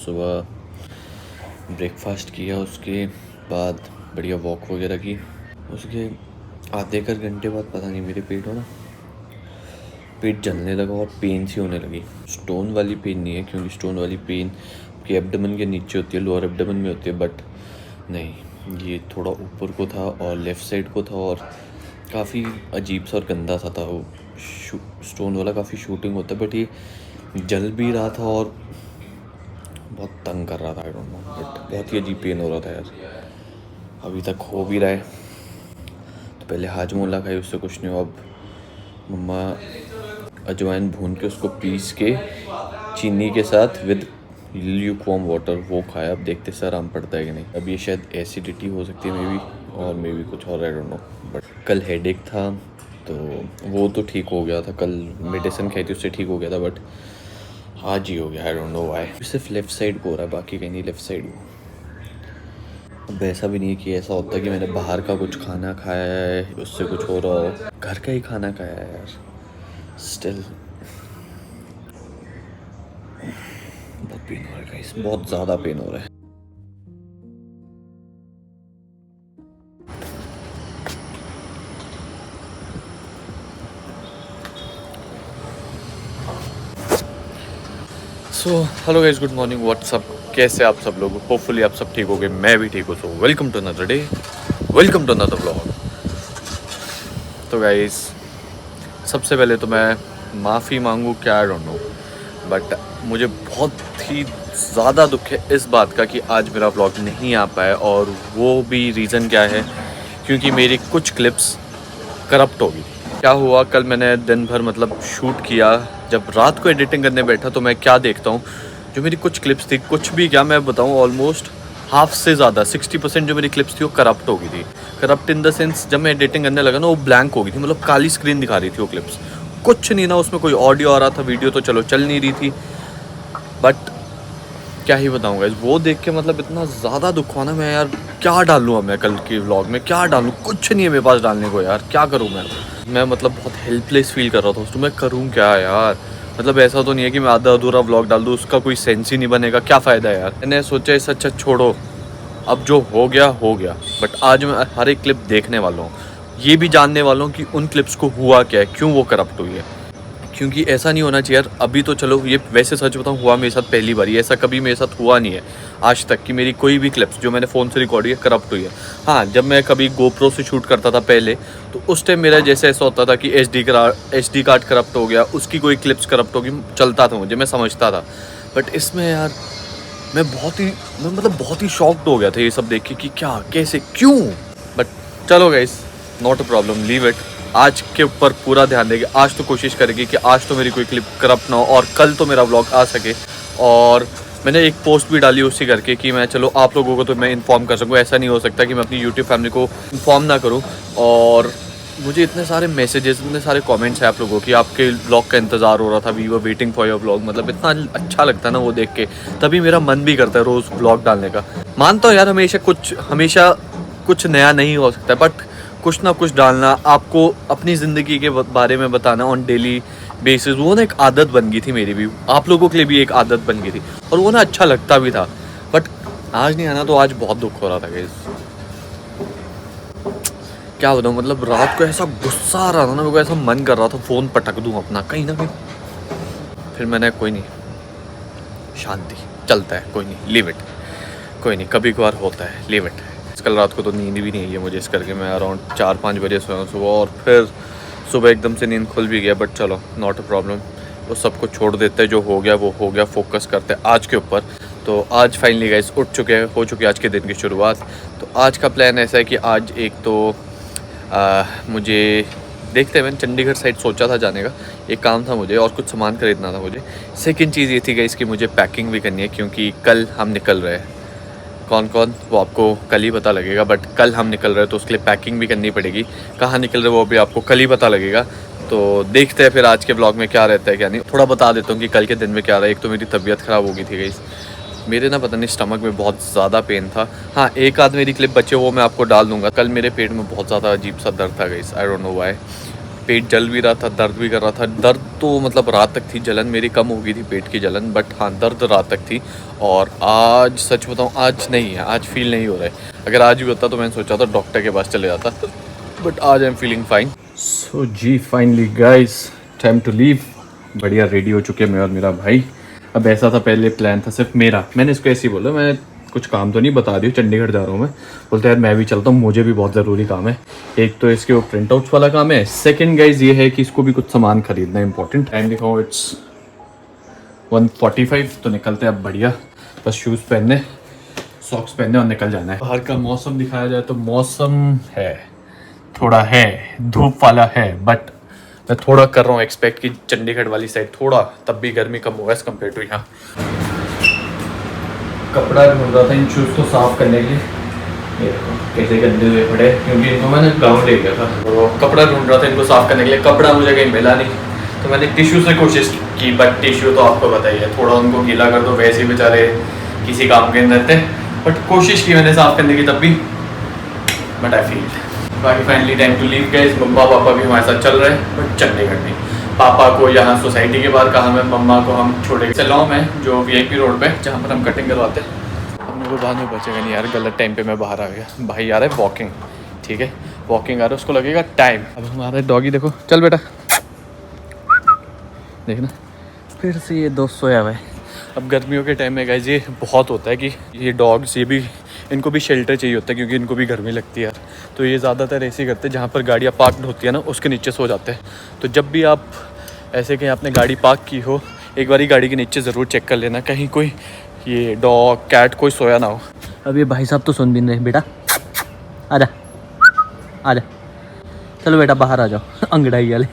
सुबह ब्रेकफास्ट किया, उसके बाद बढ़िया वॉक वगैरह की। उसके आधे एक घंटे बाद पता नहीं मेरे पेट जलने लगा और पेन सी होने लगी। स्टोन वाली पेन नहीं है, क्योंकि स्टोन वाली पेन के एब्डोमेन के नीचे होती है, लोअर एब्डोमेन में होती है, बट नहीं, ये थोड़ा ऊपर को था और लेफ़्ट साइड को था और काफ़ी अजीब सा और गंदा सा था। वो स्टोन वाला काफ़ी शूटिंग होता है, बट ये जल भी रहा था और बहुत तंग कर रहा था। आई डोंट नो, बट बहुत ही अजीब पेन हो रहा था यार। अभी तक हो भी रहा है। तो पहले हाजमोला खाई, उससे कुछ नहीं हुआ। अब मम्मा अजवाइन भून के उसको पीस के चीनी के साथ विद ल्यूकवार्म वाटर वो खाया। अब देखते से आराम पड़ता है कि नहीं। अब ये शायद एसिडिटी हो सकती है मे बी, और मे बी कुछ और, आई डोंट नो। बट कल हेडेक था तो वो तो ठीक हो गया था। कल मेडिसिन खाई थी, उससे ठीक हो गया था, बट आज ही हो गया। आई डोंट नो व्हाई। सिर्फ लेफ़्ट साइड को हो रहा है, बाकी कहीं नहीं। लेफ़्ट साइड को। अब ऐसा भी नहीं है कि ऐसा होता है कि मैंने बाहर का कुछ खाना खाया है उससे कुछ हो रहा हो। घर का ही खाना खाया है यार। स्टिल बहुत पेन हो रहा है गाइस, बहुत ज़्यादा पेन हो रहा है। So hello guys, good morning, what's up, कैसे आप सब लोग? होपफुली आप सब ठीक हो गए, मैं भी ठीक हूँ। So welcome to another day, welcome to another vlog. तो गाइस सबसे पहले तो मैं माफ़ी मांगूँ क्या, आई डोंट नो, बट मुझे बहुत ही ज़्यादा दुख है इस बात का कि आज मेरा व्लॉग नहीं आ पाया। और वो भी रीज़न क्या है, क्योंकि मेरी कुछ क्लिप्स करप्ट हो गई। क्या हुआ, कल मैंने दिन भर मतलब शूट किया। जब रात को एडिटिंग करने बैठा तो मैं क्या देखता हूँ, जो मेरी कुछ क्लिप्स थी, कुछ भी क्या मैं बताऊँ, ऑलमोस्ट हाफ से ज़्यादा 60% जो मेरी क्लिप्स थी वो करप्ट हो गई थी। करप्ट इन द सेंस, जब मैं एडिटिंग करने लगा ना, वो ब्लैंक हो गई थी, मतलब काली स्क्रीन दिखा रही थी वो क्लिप्स। कुछ नहीं ना उसमें, कोई ऑडियो आ रहा था, वीडियो तो चलो चल नहीं रही थी। बट क्या ही बताऊँ गाइस, वो देख के मतलब इतना ज़्यादा दुख हुआ ना। मैं यार क्या डालूँ अब, मैं कल के व्लॉग में क्या डालूँ? कुछ नहीं है मेरे पास डालने को यार, क्या करूँ मैं मतलब बहुत हेल्पलेस फील कर रहा था तो मैं करूँ क्या यार? मतलब ऐसा तो नहीं है कि मैं आधा अधूरा व्लॉग डाल दूँ, उसका कोई सेंस ही नहीं बनेगा, क्या फ़ायदा यार। मैंने सोचा इससे अच्छा छोड़ो, अब जो हो गया हो गया। बट आज मैं हर एक क्लिप देखने वाला हूँ, ये भी जानने वाला हूँ कि उन क्लिप्स को हुआ क्या है, क्यों वो करप्ट हुई है। क्योंकि ऐसा नहीं होना चाहिए यार। अभी तो चलो, ये वैसे सच बताऊँ हुआ मेरे साथ पहली बार, ऐसा कभी मेरे साथ हुआ नहीं है आज तक कि मेरी कोई भी क्लिप्स जो मैंने फ़ोन से रिकॉर्ड की करप्ट हुई है। हाँ, जब मैं कभी गोप्रो से शूट करता था पहले, तो उस टाइम मेरा जैसे ऐसा होता था कि एच डी कार्ड करप्ट हो गया, उसकी कोई क्लिप्स करप्ट होगी, चलता था मुझे, मैं समझता था। बट इसमें यार मैं मतलब बहुत ही शॉक्ड हो गया था ये सब देख के कि क्या, कैसे, क्यों। बट चलो guys, not a problem, leave it. आज के ऊपर पूरा ध्यान देंगे। आज तो कोशिश करेंगे कि आज तो मेरी कोई क्लिप करप्ट ना हो और कल तो मेरा व्लॉग आ सके। और मैंने एक पोस्ट भी डाली उसी करके कि मैं चलो आप लोगों को तो मैं इन्फॉर्म कर सकूँ। ऐसा नहीं हो सकता कि मैं अपनी यूट्यूब फैमिली को इन्फॉर्म ना करूँ। और मुझे इतने सारे मैसेजेस, इतने सारे कमेंट्स हैं आप लोगों की, आपके व्लॉग का इंतज़ार हो रहा था, we were waiting for your vlog. मतलब इतना अच्छा लगता है ना वो देख के, तभी मेरा मन भी करता है रोज़ व्लॉग डालने का। मानता हूँ यार, हमेशा कुछ नया नहीं हो सकता, बट कुछ ना कुछ डालना, आपको अपनी ज़िंदगी के बारे में बताना ऑन डेली बेसिस, वो ना एक आदत बन गई थी मेरी भी, आप लोगों के लिए भी एक आदत बन गई थी, और वो ना अच्छा लगता भी था। बट आज नहीं आना, तो आज बहुत दुख हो रहा था गाइस। क्या बताऊँ, मतलब रात को ऐसा गुस्सा आ रहा था ना, मेरे को ऐसा मन कर रहा था फ़ोन पटक दूँ अपना कहीं ना कहीं। फिर मैंने कोई नहीं, शांति, चलता है, कोई नहीं, लीव इट, कोई नहीं, कभी कभार होता है, लीव इट। कल रात को तो नींद भी नहीं आई है मुझे, इस करके मैं अराउंड 4-5 बजे सोया सुबह, और फिर सुबह एकदम से नींद खुल भी गया। बट चलो, नॉट अ प्रॉब्लम, वो सबको छोड़ देते हैं, जो हो गया वो हो गया, फोकस करते हैं आज के ऊपर। तो आज फाइनली गाइस उठ चुके हैं, हो चुकी है आज के दिन की शुरुआत। तो आज का प्लान ऐसा है कि आज एक तो मुझे देखते हैं, मैंने चंडीगढ़ साइड सोचा था जाने का, एक काम था मुझे और कुछ सामान खरीदना था मुझे। सेकंड चीज़ ये थी गाइस कि मुझे पैकिंग भी करनी है, क्योंकि कल हम निकल रहे हैं। कौन कौन वो आपको कल ही पता लगेगा, बट कल हम निकल रहे हैं तो उसके लिए पैकिंग भी करनी पड़ेगी। कहाँ निकल रहे वो भी आपको कल ही पता लगेगा। तो देखते हैं फिर आज के ब्लॉग में क्या रहता है क्या नहीं। थोड़ा बता देता हूँ कि कल के दिन में क्या रहा है। एक तो मेरी तबीयत ख़राब हो गई थी गाइस, मेरे ना पता नहीं स्टमक में बहुत ज़्यादा पेन था। हाँ, एक आध मेरी क्लिप बचे, वो मैं आपको डाल दूँगा। कल मेरे पेट में बहुत ज़्यादा अजीब सा दर्द था guys, I don't know why. पेट जल भी रहा था, दर्द भी कर रहा था। दर्द तो मतलब रात तक थी, जलन मेरी कम हो गई थी, पेट की जलन, बट हाँ दर्द रात तक थी। और आज सच बताऊँ आज नहीं है, आज फील नहीं हो रहा है। अगर आज भी होता तो मैंने सोचा था डॉक्टर के पास चले जाता, बट आज I am feeling fine. So जी finally guys time to leave. बढ़िया रेडी हो चुके हैं मैं और मेरा भाई। अब ऐसा था पहले प्लान था सिर्फ मेरा, मैंने इसको ऐसे ही बोला, मैं कुछ काम तो नहीं बता रही हूँ, चंडीगढ़ जा रहा हूँ मैं। बोलते यार मैं भी चलता हूँ, मुझे भी बहुत ज़रूरी काम है। एक तो इसके वो प्रिंट आउट्स वाला काम है, सेकंड गाइज ये है कि इसको भी कुछ सामान खरीदना है इंपॉर्टेंट। टाइम दिखाओ, इट्स 1:45। तो निकलते हैं अब बढ़िया, बस शूज़ पहनने, सॉक्स पहनने और निकल जाना है। बाहर का मौसम दिखाया जाए तो मौसम है थोड़ा है धूप वाला है, बट मैं थोड़ा कर रहा हूँ एक्सपेक्ट कि चंडीगढ़ वाली साइड थोड़ा तब भी गर्मी कम होगा एज़ कम्पेयर टू यहाँ। कपड़ा ढूंढ रहा था इन शूज़ को साफ़ करने के लिए, ये देखो कैसे गंदे हुए पड़े, क्योंकि इनको मैंने गाँव ले गया था। तो कपड़ा ढूंढ रहा था इनको साफ़ करने के लिए, कपड़ा मुझे कहीं मिला नहीं, तो मैंने टिश्यू से कोशिश की, बट टिश्यू तो आपको पता ही है, थोड़ा उनको गीला कर दो वैसे ही बेचारे किसी काम के नहीं रहते। बट कोशिश की मैंने साफ़ करने की तब भी, बट आई फील। बाकी finally time to leave guys. मम्मा पापा भी हमारे साथ चल रहे हैं, बट चंडीगढ़ में। पापा को यहाँ सोसाइटी के बाहर कहा, मैं मम्मा को हम छोड़े चलाओ में जो VIP रोड पे जहाँ पर हम कटिंग करवाते हैं। अपने को बाद में बचेगा नहीं यार, गलत टाइम पे मैं बाहर आ गया। भाई आ रहा है वॉकिंग, ठीक है वॉकिंग आ रहा है, उसको लगेगा टाइम। अब हमारा डॉगी देखो, चल बेटा देखना फिर से ये दोस्त सोया हुआ है। अब गर्मियों के टाइम में गाइस ये बहुत होता है कि ये डॉग्स ये भी इनको भी शेल्टर चाहिए होता है, क्योंकि इनको भी गर्मी लगती है यार। तो ये ज़्यादातर ऐसे ही करते हैं, जहाँ पर गाड़ियाँ पार्कड होती है ना उसके नीचे सो जाते हैं। तो जब भी आप ऐसे कहीं आपने गाड़ी पार्क की हो, एक बारी गाड़ी के नीचे ज़रूर चेक कर लेना, कहीं कोई ये डॉग कैट कोई सोया ना हो। अब ये भाई साहब तो सुन भी नहीं रहे, बेटा आजा आजा, चलो बेटा बाहर आ जाओ अंगड़ाई वाले।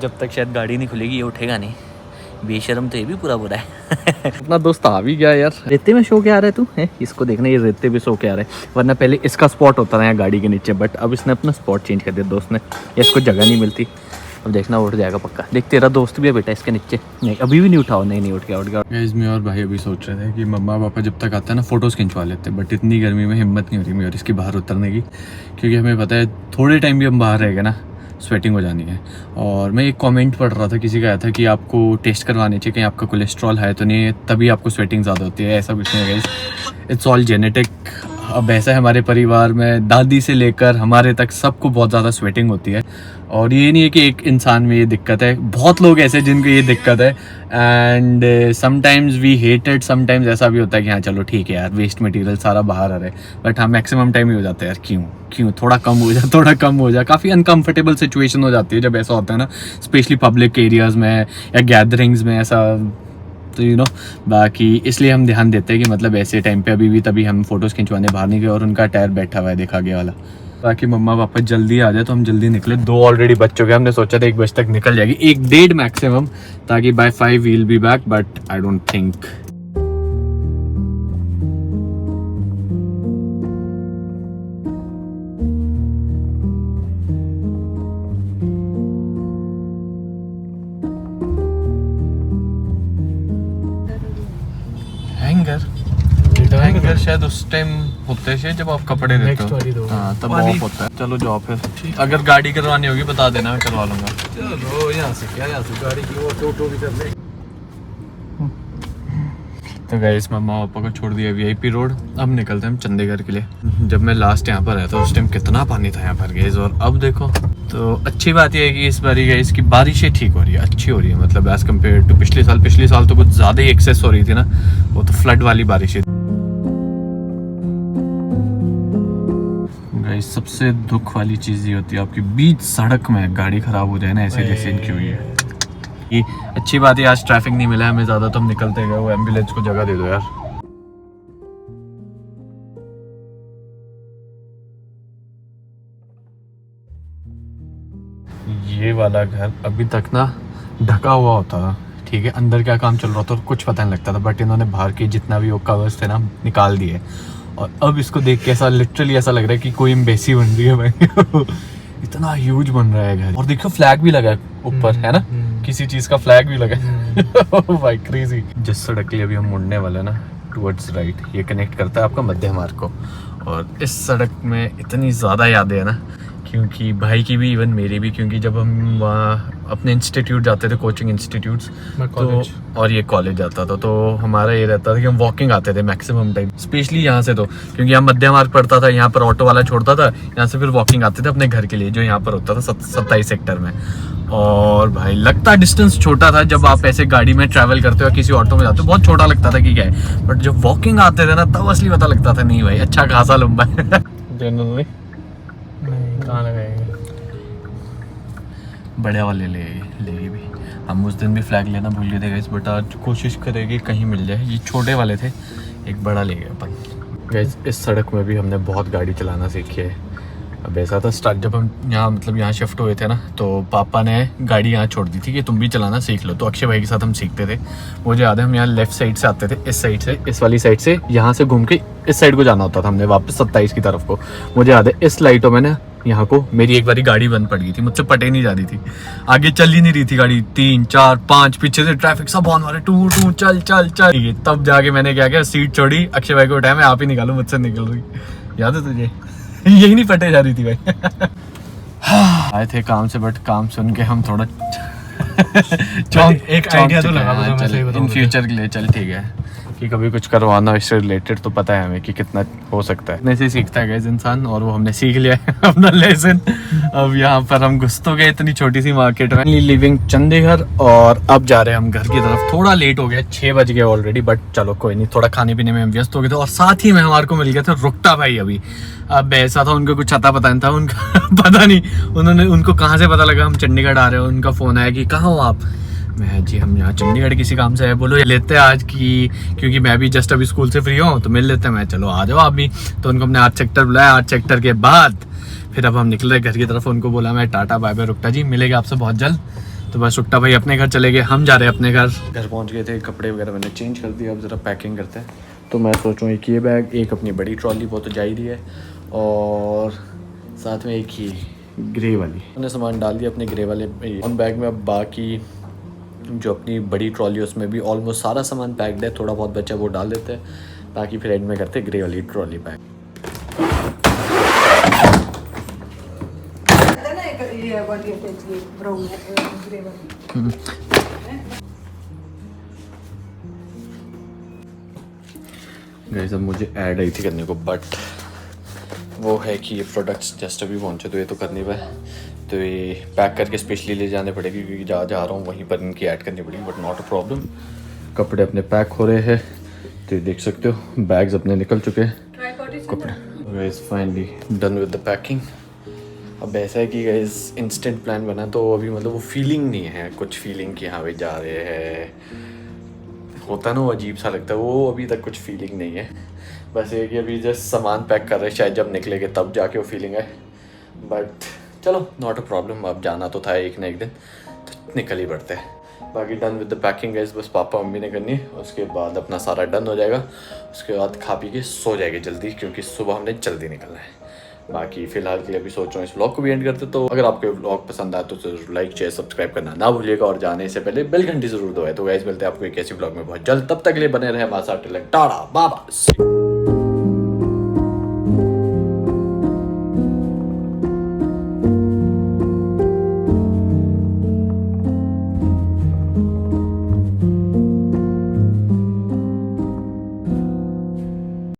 जब तक शायद गाड़ी नहीं खुलेगी ये उठेगा नहीं, बेशरम तो ये भी पूरा बुरा है। अपना दोस्त आ भी गया यार। रेते में शो क्या आ रहा है तू है, इसको देखना, ये रेते भी शो क्या आ रहा है। वरना पहले इसका स्पॉट होता था यहाँ गाड़ी के नीचे, बट अब इसने अपना स्पॉट चेंज कर दिया दोस्त ने, इसको जगह नहीं मिलती। अब देखना उठ जाएगा पक्का। देख तेरा दोस्त भी है बेटा इसके नीचे, नहीं अभी भी नहीं उठाओ, नहीं उठ गया। इसमें और भाई अभी सोच रहे थे कि मम्मा पापा जब तक आते हैं ना फोटोज़ खिंचवा लेते हैं, बट इतनी गर्मी में हिम्मत नहीं हो रही मेरी इसकी बाहर उतरने की, क्योंकि हमें पता है थोड़े टाइम भी हम बाहर रहेंगे ना स्वेटिंग हो जानी है। और मैं एक कमेंट पढ़ रहा था, किसी का आया था कि आपको टेस्ट करवाने चाहिए कहीं आपका कोलेस्ट्रॉल है तो नहीं है, तभी आपको स्वेटिंग ज़्यादा होती है। ऐसा कुछ नहीं है गाइस, इट्स ऑल जेनेटिक। अब ऐसा है हमारे परिवार में दादी से लेकर हमारे तक सबको बहुत ज़्यादा स्वेटिंग होती है। और ये नहीं है कि एक इंसान में ये दिक्कत है, बहुत लोग ऐसे जिनको ये दिक्कत है। And sometimes we hate it, sometimes ऐसा भी होता है कि हाँ चलो ठीक है यार वेस्ट मटेरियल सारा बाहर आ रहा है, बट हाँ मैक्सिमम टाइम ही हो जाता है यार क्यों थोड़ा कम हो जाए। काफ़ी अनकम्फर्टेबल सिचुएशन हो जाती है जब ऐसा होता है ना, स्पेशली पब्लिक एरियाज़ में या गैदरिंग्स में ऐसा, तो बाकी इसलिए हम ध्यान देते हैं कि मतलब ऐसे टाइम पे अभी भी तभी हम फोटोज़ खिंचवाने बाहर नहीं गए। और उनका टायर बैठा हुआ है देखा गया वाला, ताकि मम्मा पापा जल्दी आ जाए तो हम जल्दी निकले। 2 ऑलरेडी बज चुके हैं, हमने सोचा था 1 बजे तक निकल जाएगी, 1-1:30 मैक्सिमम, ताकि by 5 we'll be back, but I don't think. हैंगर शायद उस टाइम होते हैं जब आप कपड़े देते हो, हाँ तब ऑफ होता है। चलो जाओ फिर, अगर गाड़ी करवानी होगी बता देना, मैं करवा लूँगा। चलो यहाँ से क्या, यहाँ से गाड़ी की वो टोटो भी कर ले। तो गाइस मम्मा पापा को छोड़ दिया VIP रोड, अब निकलते हैं हम चंडीगढ़ के लिए। जब मैं लास्ट यहाँ पर आया था उस टाइम कितना पानी था यहाँ पर गाइस, और अब देखो। तो अच्छी बात यह है कि इस बारी गाइस की बारिशें ठीक हो रही है, अच्छी हो रही है, मतलब एज़ कम्पेयर टू पिछले साल तो कुछ ज़्यादा ही एक्सेस हो रही थी ना, वो तो फ्लड वाली बारिशें। गाइस सबसे दुख वाली चीज़ ये होती है आपकी बीच सड़क में गाड़ी ख़राब हो जाए ना, ऐसे जैसे इनकी हुई है। ये अच्छी बात है आज ट्रैफिक नहीं मिला हमें ज़्यादा, तो हम निकलते गए। वो एम्बुलेंस को जगह दे दो यार। ये वाला घर अभी तक ना ढका हुआ होता था, ठीक है, अंदर क्या काम चल रहा था कुछ पता नहीं लगता था, बट इन्होंने बाहर के जितना भी वो कवर्स थे ना निकाल दिए। और अब इसको देख के ऐसा लिटरली ऐसा लग रहा है कि कोई एम्बेसी बन रही है भाई। इतना ह्यूज बन रहा है घर, और देखो फ्लैग भी लगा है ऊपर, है ना, किसी चीज का फ्लैग भी लगा है। भाई क्रेजी। जिस सड़क के लिए अभी हम मुड़ने वाले हैं ना टुवर्ड्स राइट, ये कनेक्ट करता है आपका मध्य मार्ग को। और इस सड़क में इतनी ज़्यादा यादें हैं ना क्योंकि भाई की भी, इवन मेरी भी, क्योंकि जब हम वहाँ अपने इंस्टीट्यूट जाते थे, कोचिंग इंस्टीट्यूट्स, तो और ये कॉलेज जाता था, तो हमारा ये रहता था कि हम वॉकिंग आते थे मैक्सिमम टाइम, स्पेशली यहाँ से, तो क्योंकि यहाँ मध्य मार्ग पड़ता था, यहाँ पर ऑटो वाला छोड़ता था, यहाँ से फिर वॉकिंग आते थे अपने घर के लिए, जो यहाँ पर होता था 27 सेक्टर में। और भाई लगता डिस्टेंस छोटा था, जब आप ऐसे गाड़ी में ट्रैवल करते हो या किसी ऑटो में जाते हो बहुत छोटा लगता था कि क्या है, बट जब वॉकिंग आते थे ना तब असली पता लगता था नहीं भाई अच्छा खासा लंबा है। नहीं कहाँ लगाएंगे, बड़े वाले लेगी भी। हम उस दिन भी फ्लैग लेना भूल गए थे गाइस, बट आज कोशिश करेंगे कहीं मिल जाए। ये छोटे वाले थे, एक बड़ा ले गए अपन गाइस। इस सड़क में भी हमने बहुत गाड़ी चलाना सीखी है। अब ऐसा था स्टार्ट जब हम यहाँ मतलब यहाँ शिफ्ट हुए थे ना, तो पापा ने गाड़ी यहाँ छोड़ दी थी कि तुम भी चलाना सीख लो, तो अक्षय भाई के साथ हम सीखते थे। मुझे याद है हम यहाँ लेफ्ट साइड से आते थे, इस साइड से, इस वाली साइड से, यहाँ से घूम के इस साइड को जाना होता था हमने वापस 27 की तरफ को। मुझे याद है इस लाइटों में ना यहाँ को मेरी एक बारी गाड़ी बंद पड़ गई थी, मुझसे पटे नहीं जा रही थी, आगे चल ही नहीं रही थी गाड़ी, 3 4 5 पीछे से ट्रैफिक सब ऑन मारे, टू टू चल चल चल। तब जाके मैंने क्या किया, सीट छोड़ी, अक्षय भाई को उठाया, मैं आप ही निकालू, मुझसे निकल रही, याद है तुझे? यही नहीं पटे जा रही थी भाई। आए थे काम से, बट काम सुन के हम थोड़ा एक आइडिया तो लगा इन फ्यूचर के लिए, चल ठीक है कि कभी कुछ करवाना इससे रिलेटेड, तो पता है हमें कि कितना हो सकता है। अपने से सीखता है गाइस इंसान, और वो हमने सीख लिया है अपना लेसन। अब यहाँ पर हम घुस तो गए इतनी छोटी सी मार्केट में, लिविंग चंडीगढ़, और अब जा रहे हैं हम घर की तरफ। थोड़ा लेट हो गया, 6 बज गए ऑलरेडी, बट चलो कोई नहीं, थोड़ा खाने पीने में हम व्यस्त हो गए थे। और साथ ही में हमारे को मिल गया था रुकता भाई। अभी अब ऐसा था उनको कुछ अता पता नहीं था उनका पता नहीं उनको कहाँ से पता लगा हम चंडीगढ़ आ रहे हो। उनका फोन आया कि कहाँ हो आप, मैं जी हम यहाँ चंडीगढ़ किसी काम से है, बोलो लेते हैं आज की, क्योंकि मैं भी जस्ट अभी स्कूल से फ्री हूँ तो मिल लेते हैं। मैं चलो आ जाओ आप भी। तो उनको हमने 8 सेक्टर बुलाया, 8 सेक्टर के बाद फिर अब हम निकल रहे घर की तरफ। उनको बोला मैं टाटा बाय बाय रुकता जी, मिलेगा आपसे बहुत जल्द। तो बस रुकता भाई अपने घर चले गए, हम जा रहे हैं अपने घर। घर पहुँच गए थे, कपड़े वगैरह मैंने चेंज कर दिया, अब ज़रा पैकिंग करते हैं। तो मैं सोच रहा हूँ एक ये बैग, एक अपनी बड़ी ट्रॉली, वो तो जा ही रही है, और साथ में एक ही ग्रे वाली। मैंने सामान डाल दिया अपने ग्रे वाले ऑन बैग में। अब बाकी जो अपनी बड़ी ट्रॉली है उसमें भी ऑलमोस्ट सारा सामान पैक्ड है, थोड़ा बहुत बचा वो डाल देते हैं, बाकी फिर एंड में करते हैं ग्रे वाली ट्रॉली पैक। गाइस अब मुझे ऐड आई थी करने को, बट वो है कि ये प्रोडक्ट्स जस्ट अभी पहुँचे, तो ये तो करनी है, तो ये पैक करके स्पेशली ले जाने पड़ेगी, क्योंकि जहाँ जा रहा हूँ वहीं पर इनकी ऐड करनी पड़ेगी, बट नॉट अ प्रॉब्लम। कपड़े अपने पैक हो रहे हैं, तो ये देख सकते हो, बैग्स अपने निकल चुके हैं, कपड़े guys finally done with the packing. अब ऐसा है कि गाइस इंस्टेंट प्लान बना, तो अभी मतलब वो फीलिंग नहीं है, कुछ फीलिंग कि हाँ भाई जा रहे हैं, होता है ना वो अजीब सा लगता है, वो अभी तक कुछ फीलिंग नहीं है। बस ये कि अभी जस्ट सामान पैक कर रहे हैं, शायद जब निकलेंगे तब जाके वो फीलिंग है, बट चलो नॉट अ प्रॉब्लम। अब जाना तो था एक ना एक दिन, तो निकल ही पड़ते हैं। बाकी done with the packing guys, बस पापा मम्मी ने करनी है, उसके बाद अपना सारा डन हो जाएगा, उसके बाद खा पी के सो जाएंगे जल्दी, क्योंकि सुबह हमने जल्दी निकलना है। बाकी फिलहाल के लिए अभी सोच रहा हूँ इस व्लॉग को भी एंड करते। तो अगर आपको व्लॉग पसंद आए तो जरूर लाइक शेयर सब्सक्राइब करना ना भूलिएगा, और जाने से पहले बेल घंटी जरूर दबाएं। तो गाइस मिलते हैं आपको एक ऐसी व्लॉग में बहुत जल्द, तब तक के लिए बने रहे हमारे साथ। Ta-ta bye bye.